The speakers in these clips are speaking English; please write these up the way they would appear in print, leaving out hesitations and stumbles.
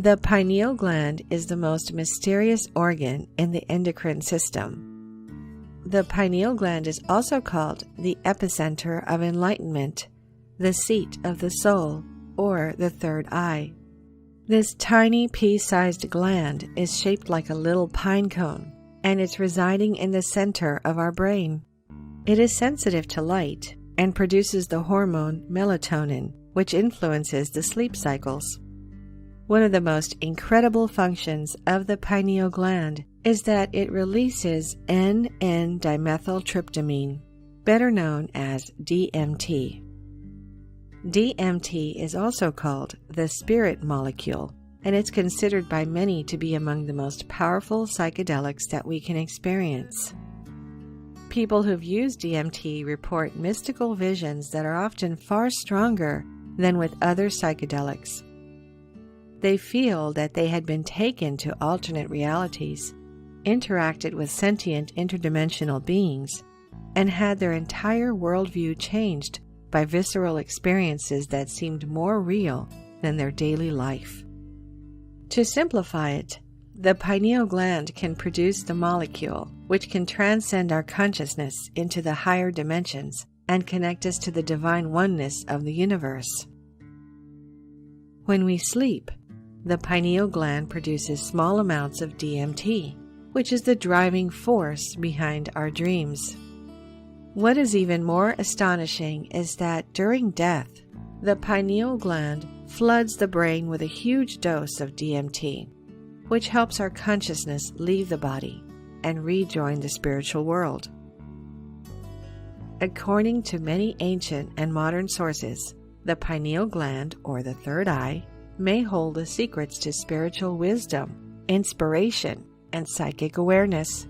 The pineal gland is the most mysterious organ in the endocrine system. The pineal gland is also called the epicenter of enlightenment, the seat of the soul, or the third eye. This tiny pea-sized gland is shaped like a little pine cone, and it's residing in the center of our brain. It is sensitive to light and produces the hormone melatonin, which influences the sleep cycles. One of the most incredible functions of the pineal gland is that it releases N,N-dimethyltryptamine, better known as DMT. DMT is also called the spirit molecule, and it's considered by many to be among the most powerful psychedelics that we can experience. People who've used DMT report mystical visions that are often far stronger than with other psychedelics. They feel that they had been taken to alternate realities, interacted with sentient interdimensional beings, and had their entire worldview changed by visceral experiences that seemed more real than their daily life. To simplify it, the pineal gland can produce the molecule which can transcend our consciousness into the higher dimensions and connect us to the divine oneness of the universe. When we sleep, the pineal gland produces small amounts of DMT, which is the driving force behind our dreams. What is even more astonishing is that during death, the pineal gland floods the brain with a huge dose of DMT, which helps our consciousness leave the body and rejoin the spiritual world. According to many ancient and modern sources, the pineal gland, or the third eye, may hold the secrets to spiritual wisdom, inspiration, and psychic awareness.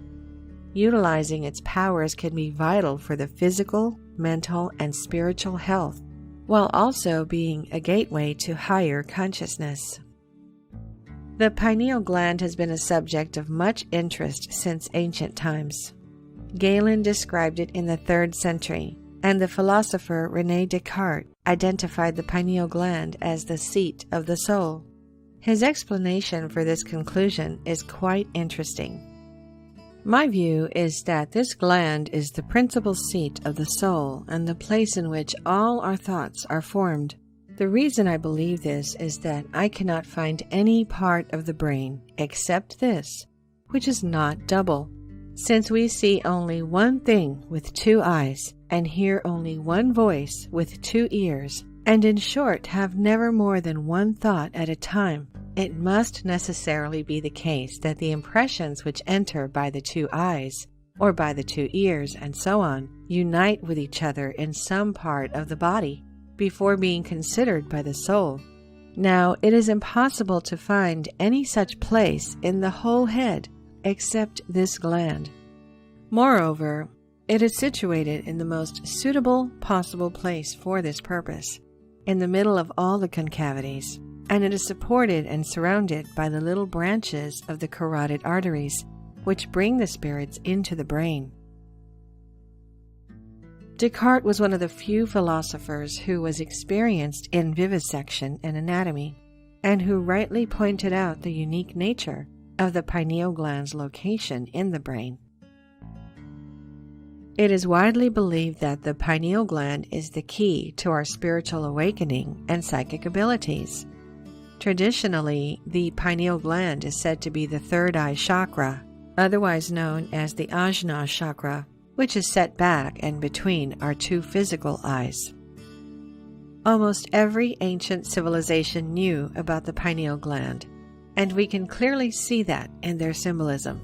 Utilizing its powers can be vital for the physical, mental, and spiritual health, while also being a gateway to higher consciousness. The pineal gland has been a subject of much interest since ancient times. Galen described it in the 3rd century, and the philosopher René Descartes identified the pineal gland as the seat of the soul. His explanation for this conclusion is quite interesting. My view is that this gland is the principal seat of the soul and the place in which all our thoughts are formed. The reason I believe this is that I cannot find any part of the brain except this, which is not double. Since we see only one thing with 2 eyes and hear only one voice with 2 ears, and in short have never more than one thought at a time, it must necessarily be the case that the impressions which enter by the 2 eyes, or by the 2 ears, and so on, unite with each other in some part of the body, before being considered by the soul. Now, it is impossible to find any such place in the whole head except this gland. Moreover, it is situated in the most suitable possible place for this purpose, in the middle of all the concavities, and it is supported and surrounded by the little branches of the carotid arteries, which bring the spirits into the brain. Descartes was one of the few philosophers who was experienced in vivisection and anatomy, and who rightly pointed out the unique nature of the pineal gland's location in the brain. It is widely believed that the pineal gland is the key to our spiritual awakening and psychic abilities. Traditionally, the pineal gland is said to be the third eye chakra, otherwise known as the Ajna chakra, which is set back and between our 2 physical eyes. Almost every ancient civilization knew about the pineal gland, and we can clearly see that in their symbolism.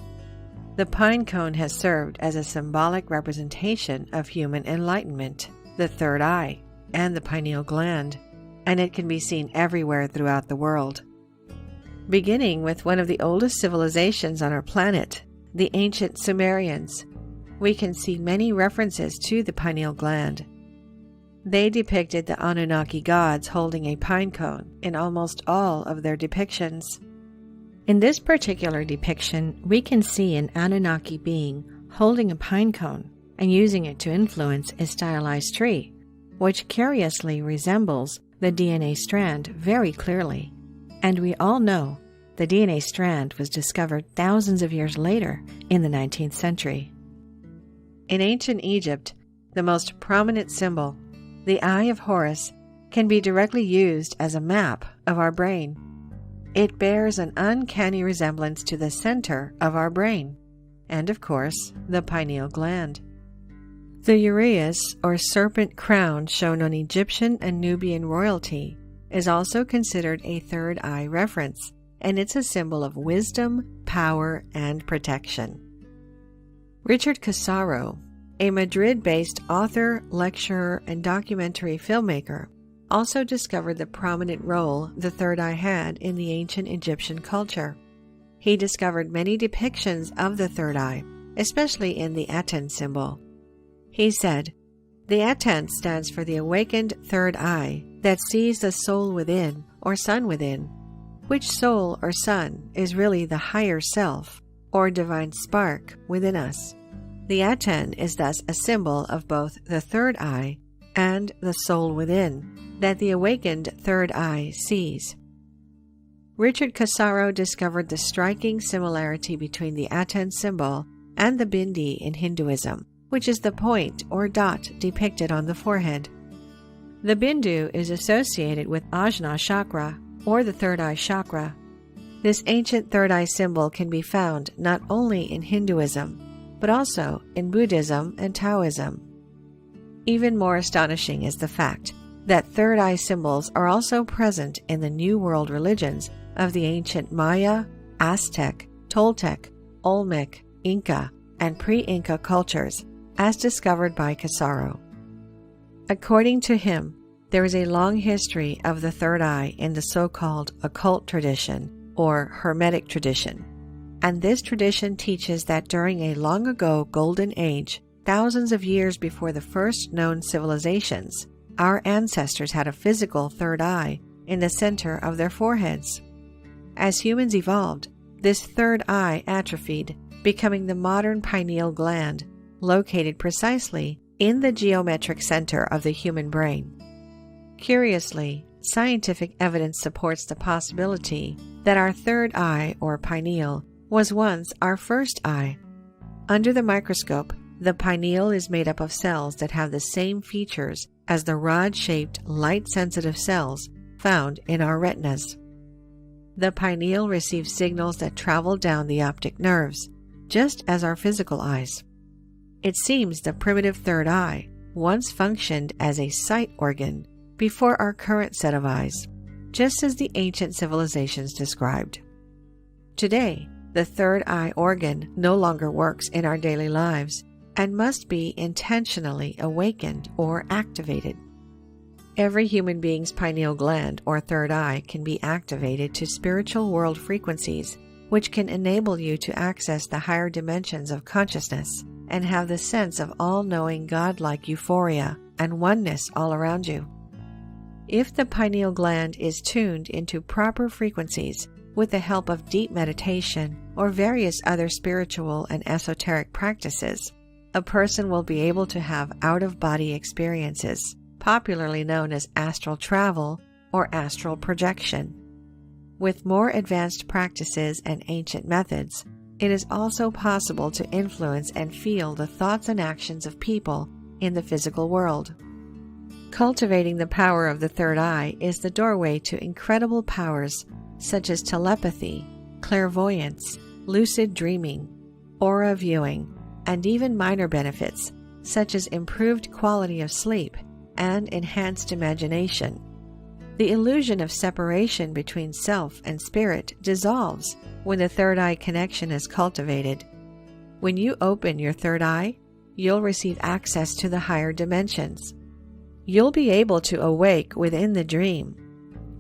The pine cone has served as a symbolic representation of human enlightenment, the third eye, and the pineal gland, and it can be seen everywhere throughout the world. Beginning with one of the oldest civilizations on our planet, the ancient Sumerians, we can see many references to the pineal gland. They depicted the Anunnaki gods holding a pine cone in almost all of their depictions. In this particular depiction, we can see an Anunnaki being holding a pine cone and using it to influence a stylized tree, which curiously resembles the DNA strand very clearly, And we all know the DNA strand was discovered thousands of years later in the 19th century. In ancient Egypt, the most prominent symbol, the Eye of Horus, can be directly used as a map of our brain. It bears an uncanny resemblance to the center of our brain, and of course, the pineal gland. The uraeus, or serpent crown shown on Egyptian and Nubian royalty, is also considered a third eye reference, and it's a symbol of wisdom, power, and protection. Richard Casaro, a Madrid-based author, lecturer, and documentary filmmaker, also discovered the prominent role the third eye had in the ancient Egyptian culture. He discovered many depictions of the third eye, especially in the Aten symbol. He said, "The Aten stands for the awakened third eye that sees the soul within, or sun within, which soul or sun is really the higher self, or divine spark within us. The Aten is thus a symbol of both the third eye and the soul within, that the awakened third eye sees." Richard Casaro discovered the striking similarity between the Aten symbol and the bindi in Hinduism, which is the point or dot depicted on the forehead. The bindu is associated with Ajna chakra, or the third eye chakra. This ancient third eye symbol can be found not only in Hinduism, but also in Buddhism and Taoism. Even more astonishing is the fact that third eye symbols are also present in the New World religions of the ancient Maya, Aztec, Toltec, Olmec, Inca, and pre-Inca cultures, as discovered by Casaro. According to him, there is a long history of the third eye in the so-called occult tradition, or Hermetic tradition. And this tradition teaches that during a long ago golden age, thousands of years before the first known civilizations, our ancestors had a physical third eye in the center of their foreheads. As humans evolved, this third eye atrophied, becoming the modern pineal gland, located precisely in the geometric center of the human brain. Curiously, scientific evidence supports the possibility that our third eye, or pineal, was once our first eye. Under the microscope, the pineal is made up of cells that have the same features as the rod-shaped, light-sensitive cells found in our retinas. The pineal receives signals that travel down the optic nerves, just as our physical eyes. It seems the primitive third eye once functioned as a sight organ before our current set of eyes, just as the ancient civilizations described. Today, the third eye organ no longer works in our daily lives and must be intentionally awakened or activated. Every human being's pineal gland, or third eye, can be activated to spiritual world frequencies, which can enable you to access the higher dimensions of consciousness and have the sense of all-knowing godlike euphoria and oneness all around you. If the pineal gland is tuned into proper frequencies with the help of deep meditation or various other spiritual and esoteric practices, a person will be able to have out-of-body experiences, popularly known as astral travel or astral projection. With more advanced practices and ancient methods, it is also possible to influence and feel the thoughts and actions of people in the physical world. Cultivating the power of the third eye is the doorway to incredible powers such as telepathy, clairvoyance, lucid dreaming, aura viewing, and even minor benefits such as improved quality of sleep and enhanced imagination. The illusion of separation between self and spirit dissolves when the third eye connection is cultivated. When you open your third eye, you'll receive access to the higher dimensions. You'll be able to awake within the dream,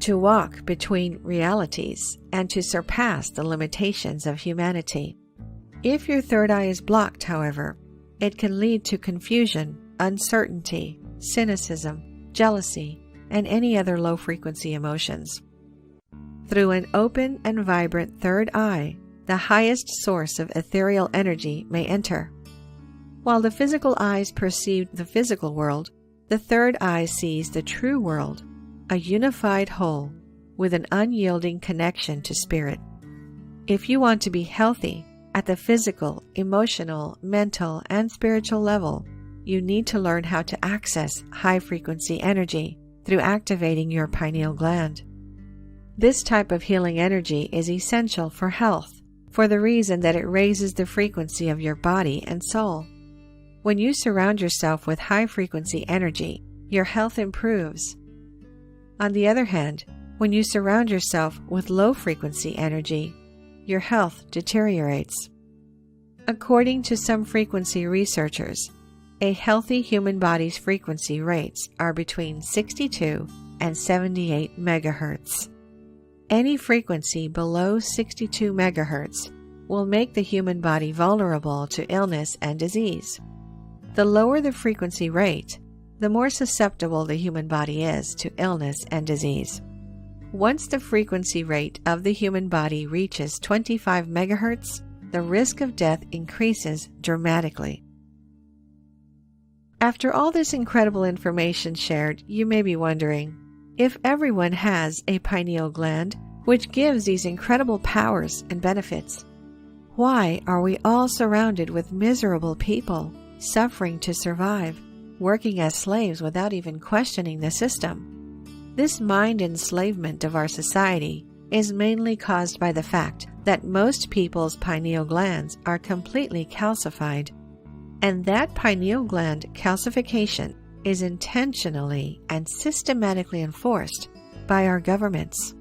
to walk between realities, and to surpass the limitations of humanity. If your third eye is blocked, however, it can lead to confusion, uncertainty, cynicism, jealousy, and any other low-frequency emotions. Through an open and vibrant third eye, the highest source of ethereal energy may enter. While the physical eyes perceive the physical world, the third eye sees the true world, a unified whole. with an unyielding connection to spirit. If you want to be healthy at the physical, emotional, mental, and spiritual level, you need to learn how to access high-frequency energy through activating your pineal gland. This type of healing energy is essential for health, for the reason that it raises the frequency of your body and soul. When you surround yourself with high-frequency energy, your health improves. On the other hand, when you surround yourself with low-frequency energy, your health deteriorates. According to some frequency researchers, a healthy human body's frequency rates are between 62 and 78 megahertz. Any frequency below 62 megahertz will make the human body vulnerable to illness and disease. The lower the frequency rate, the more susceptible the human body is to illness and disease. Once the frequency rate of the human body reaches 25 megahertz, the risk of death increases dramatically. After all this incredible information shared, you may be wondering, if everyone has a pineal gland, which gives these incredible powers and benefits, why are we all surrounded with miserable people, suffering to survive, working as slaves without even questioning the system? This mind enslavement of our society is mainly caused by the fact that most people's pineal glands are completely calcified, and that pineal gland calcification is intentionally and systematically enforced by our governments.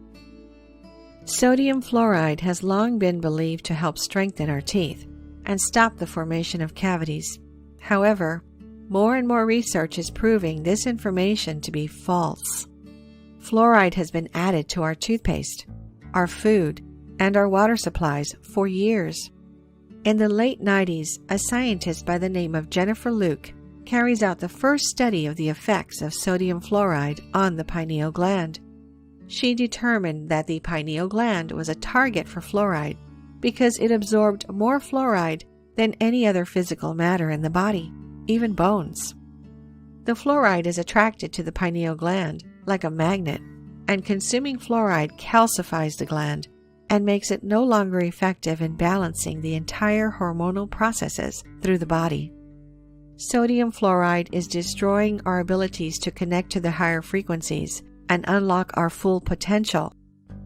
Sodium fluoride has long been believed to help strengthen our teeth and stop the formation of cavities. However, more and more research is proving this information to be false. Fluoride has been added to our toothpaste, our food, and our water supplies for years. In the late 90s, a scientist by the name of Jennifer Luke carries out the first study of the effects of sodium fluoride on the pineal gland. She determined that the pineal gland was a target for fluoride because it absorbed more fluoride than any other physical matter in the body, even bones. The fluoride is attracted to the pineal gland like a magnet, and consuming fluoride calcifies the gland and makes it no longer effective in balancing the entire hormonal processes through the body. Sodium fluoride is destroying our abilities to connect to the higher frequencies and unlock our full potential,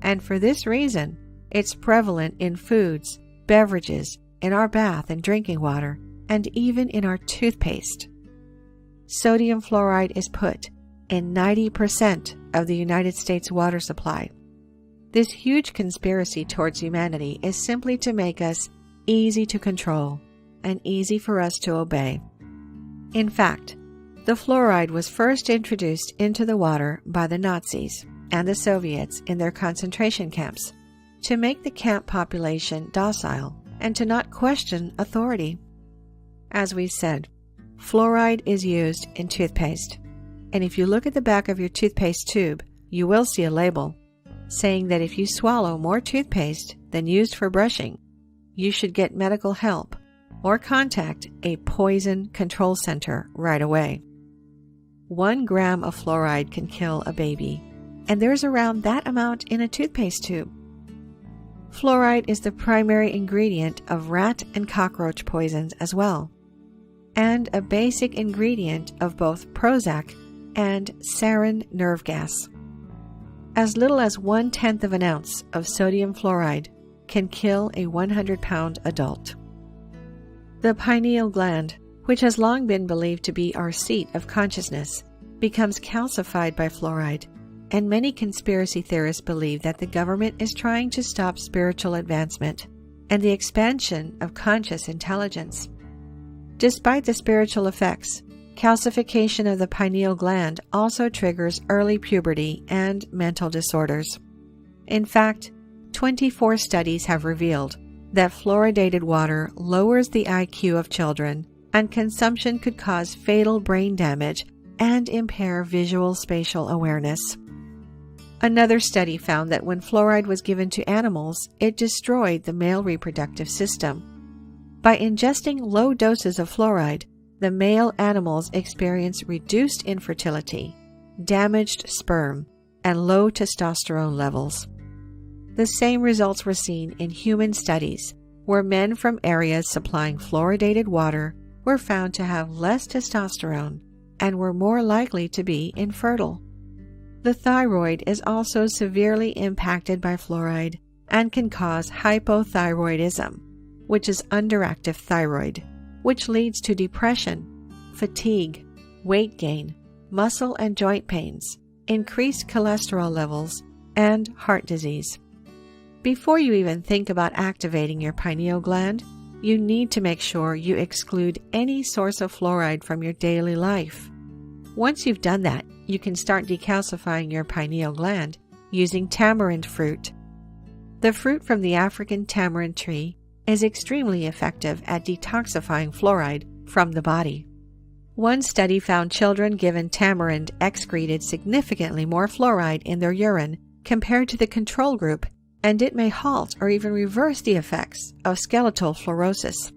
and for this reason, it's prevalent in foods, beverages, in our bath and drinking water, and even in our toothpaste. Sodium fluoride is put in 90% of the United States water supply. This huge conspiracy towards humanity is simply to make us easy to control and easy for us to obey. In fact, the fluoride was first introduced into the water by the Nazis and the Soviets in their concentration camps to make the camp population docile and to not question authority. As we said, fluoride is used in toothpaste, and if you look at the back of your toothpaste tube, you will see a label saying that if you swallow more toothpaste than used for brushing, you should get medical help or contact a poison control center right away. 1 gram of fluoride can kill a baby, and there's around that amount in a toothpaste tube. Fluoride is the primary ingredient of rat and cockroach poisons as well, and a basic ingredient of both Prozac and sarin nerve gas. As little as 1/10 of an ounce of sodium fluoride can kill a 100-pound adult. The pineal gland, which has long been believed to be our seat of consciousness, becomes calcified by fluoride, and many conspiracy theorists believe that the government is trying to stop spiritual advancement and the expansion of conscious intelligence. Despite the spiritual effects, calcification of the pineal gland also triggers early puberty and mental disorders. In fact, 24 studies have revealed that fluoridated water lowers the IQ of children, and consumption could cause fatal brain damage and impair visual spatial awareness. Another study found that when fluoride was given to animals, it destroyed the male reproductive system. By ingesting low doses of fluoride, the male animals experience reduced infertility, damaged sperm, and low testosterone levels. The same results were seen in human studies, where men from areas supplying fluoridated water were found to have less testosterone and were more likely to be infertile. The thyroid is also severely impacted by fluoride and can cause hypothyroidism, which is underactive thyroid, which leads to depression, fatigue, weight gain, muscle and joint pains, increased cholesterol levels, and heart disease. Before you even think about activating your pineal gland, you need to make sure you exclude any source of fluoride from your daily life. Once you've done that, you can start decalcifying your pineal gland using tamarind fruit. The fruit from the African tamarind tree is extremely effective at detoxifying fluoride from the body. One study found children given tamarind excreted significantly more fluoride in their urine compared to the control group, and it may halt or even reverse the effects of skeletal fluorosis.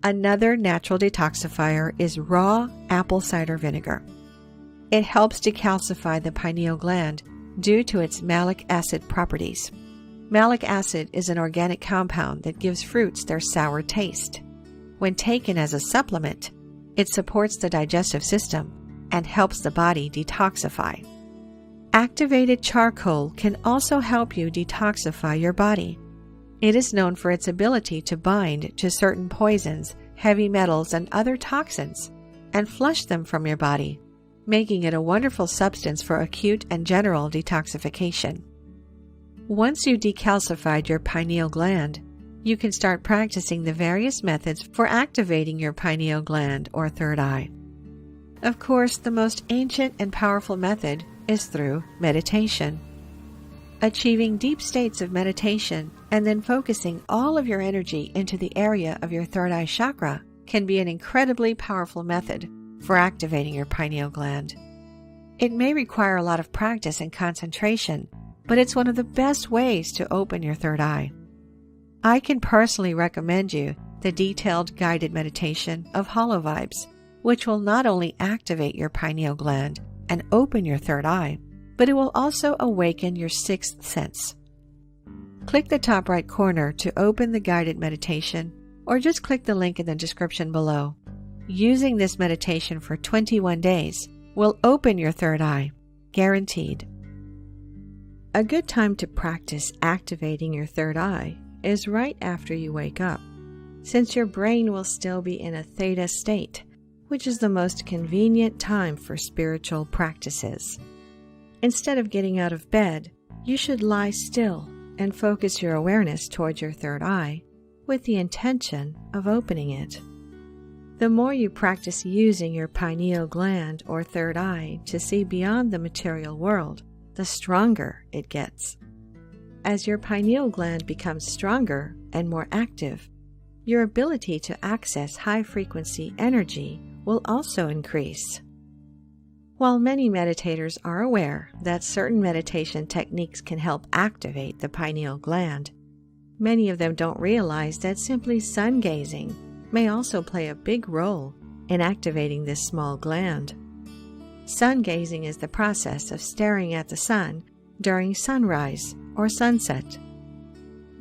Another natural detoxifier is raw apple cider vinegar. It helps decalcify the pineal gland due to its malic acid properties. Malic acid is an organic compound that gives fruits their sour taste. When taken as a supplement, it supports the digestive system and helps the body detoxify. Activated charcoal can also help you detoxify your body. It is known for its ability to bind to certain poisons, heavy metals, and other toxins, and flush them from your body, making it a wonderful substance for acute and general detoxification. Once you decalcified your pineal gland, you can start practicing the various methods for activating your pineal gland or third eye. Of course, the most ancient and powerful method is through meditation. Achieving deep states of meditation and then focusing all of your energy into the area of your third eye chakra can be an incredibly powerful method for activating your pineal gland. It may require a lot of practice and concentration, but it's one of the best ways to open your third eye. I can personally recommend you the detailed guided meditation of HoloVibes, which will not only activate your pineal gland and open your third eye, but it will also awaken your sixth sense. Click the top right corner to open the guided meditation, or just click the link in the description below. Using this meditation for 21 days will open your third eye, guaranteed. A good time to practice activating your third eye is right after you wake up, since your brain will still be in a theta state, which is the most convenient time for spiritual practices. Instead of getting out of bed, you should lie still and focus your awareness towards your third eye with the intention of opening it. The more you practice using your pineal gland or third eye to see beyond the material world, the stronger it gets. As your pineal gland becomes stronger and more active, your ability to access high-frequency energy will also increase. While many meditators are aware that certain meditation techniques can help activate the pineal gland, many of them don't realize that simply sun gazing may also play a big role in activating this small gland. Sun gazing is the process of staring at the sun during sunrise or sunset.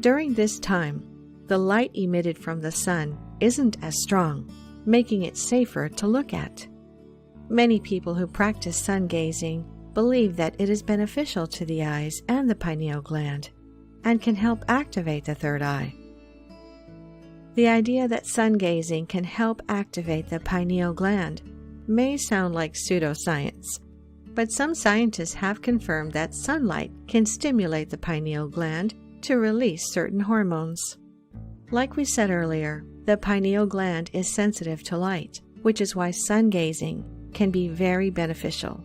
During this time, the light emitted from the sun isn't as strong, making it safer to look at. Many people who practice sun gazing believe that it is beneficial to the eyes and the pineal gland and can help activate the third eye. The idea that sun gazing can help activate the pineal gland may sound like pseudoscience, but some scientists have confirmed that sunlight can stimulate the pineal gland to release certain hormones. Like we said earlier, the pineal gland is sensitive to light, which is why sun gazing can be very beneficial.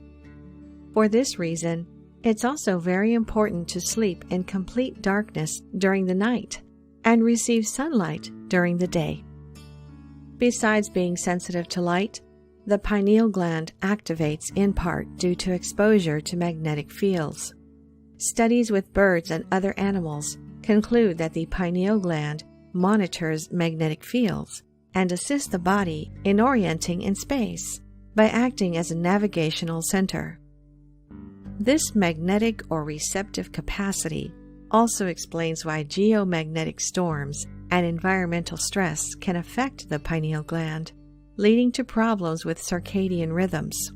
For this reason, it's also very important to sleep in complete darkness during the night and receive sunlight during the day. Besides being sensitive to light, the pineal gland activates in part due to exposure to magnetic fields. Studies with birds and other animals conclude that the pineal gland monitors magnetic fields and assists the body in orienting in space by acting as a navigational center. This magnetic or receptive capacity also explains why geomagnetic storms and environmental stress can affect the pineal gland, leading to problems with circadian rhythms.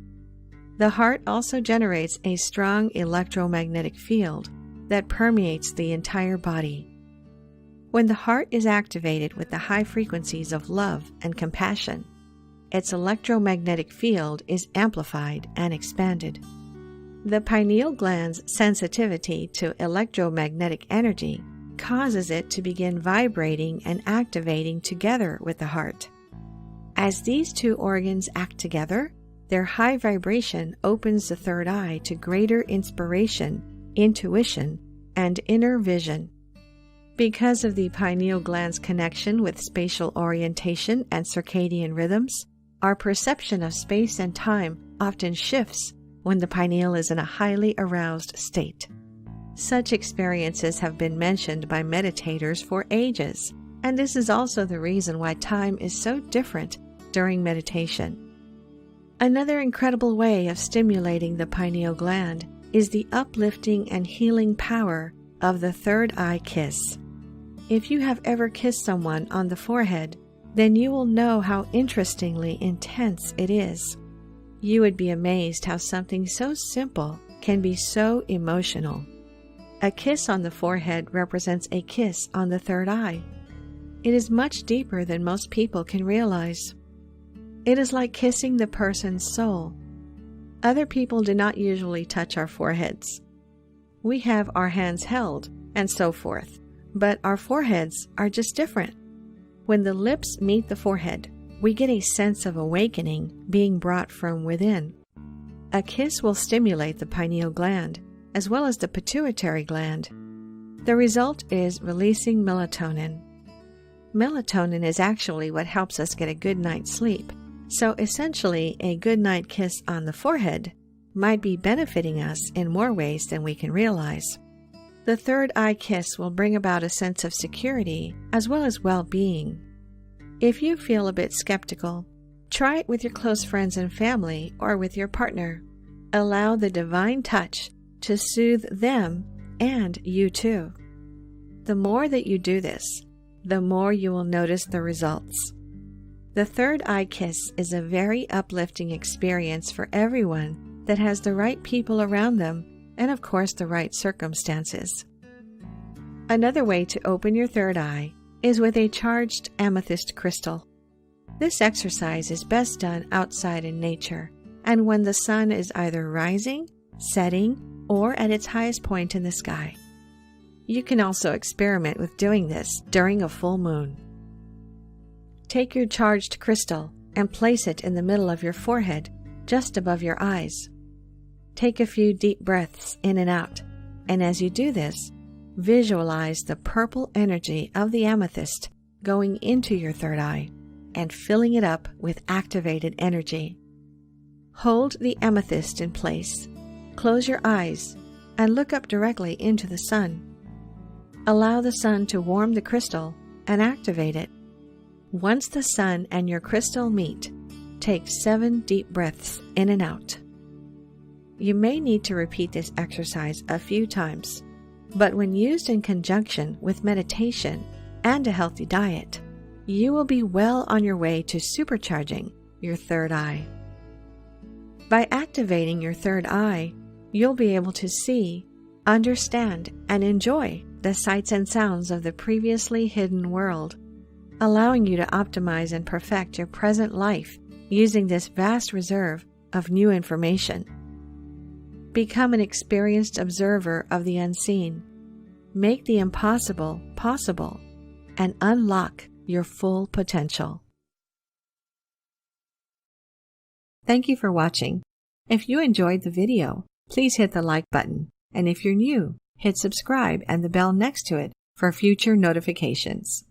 The heart also generates a strong electromagnetic field that permeates the entire body. When the heart is activated with the high frequencies of love and compassion, its electromagnetic field is amplified and expanded. The pineal gland's sensitivity to electromagnetic energy causes it to begin vibrating and activating together with the heart. As these two organs act together, their high vibration opens the third eye to greater inspiration, intuition, and inner vision. Because of the pineal gland's connection with spatial orientation and circadian rhythms, our perception of space and time often shifts when the pineal is in a highly aroused state. Such experiences have been mentioned by meditators for ages, and this is also the reason why time is so different during meditation. Another incredible way of stimulating the pineal gland is the uplifting and healing power of the third eye kiss. If you have ever kissed someone on the forehead, then you will know how interestingly intense it is. You would be amazed how something so simple can be so emotional. A kiss on the forehead represents a kiss on the third eye. It is much deeper than most people can realize. It is like kissing the person's soul. Other people do not usually touch our foreheads. We have our hands held, and so forth. But our foreheads are just different. When the lips meet the forehead, we get a sense of awakening being brought from within. A kiss will stimulate the pineal gland, as well as the pituitary gland. The result is releasing melatonin. Melatonin is actually what helps us get a good night's sleep. So essentially, a good night kiss on the forehead might be benefiting us in more ways than we can realize. The third eye kiss will bring about a sense of security as well as well-being. If you feel a bit skeptical, try it with your close friends and family or with your partner. Allow the divine touch to soothe them and you too. The more that you do this, the more you will notice the results. The third eye kiss is a very uplifting experience for everyone that has the right people around them and of course the right circumstances. Another way to open your third eye is with a charged amethyst crystal. This exercise is best done outside in nature and when the sun is either rising, setting, or at its highest point in the sky. You can also experiment with doing this during a full moon. Take your charged crystal and place it in the middle of your forehead, just above your eyes. Take a few deep breaths in and out, and as you do this, visualize the purple energy of the amethyst going into your third eye and filling it up with activated energy. Hold the amethyst in place, close your eyes, and look up directly into the sun. Allow the sun to warm the crystal and activate it. Once the sun and your crystal meet, take 7 deep breaths in and out. You may need to repeat this exercise a few times, but when used in conjunction with meditation and a healthy diet, you will be well on your way to supercharging your third eye. By activating your third eye, you'll be able to see, understand, and enjoy the sights and sounds of the previously hidden world, allowing you to optimize and perfect your present life using this vast reserve of new information. Become an experienced observer of the unseen. Make the impossible possible and unlock your full potential. Thank you for watching. If you enjoyed the video, please hit the like button, and if you're new, hit subscribe and the bell next to it for future notifications.